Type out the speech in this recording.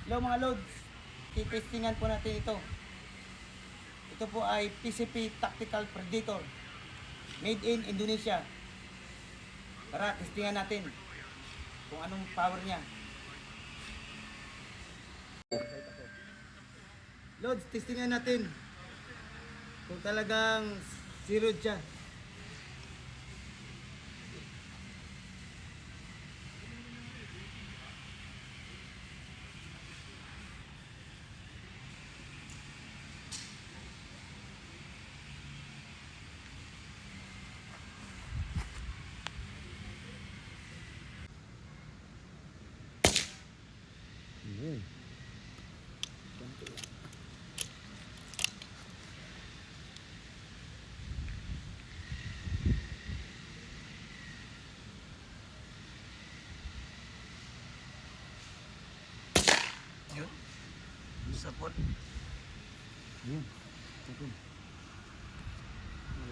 Hello mga loads, titestingan po natin ito. Ito po ay PCP Tactical Predator, made in Indonesia. Tara, testingan natin kung anong power niya. Loads, testingan natin kung talagang zero siya. Yun, sapot. Yun.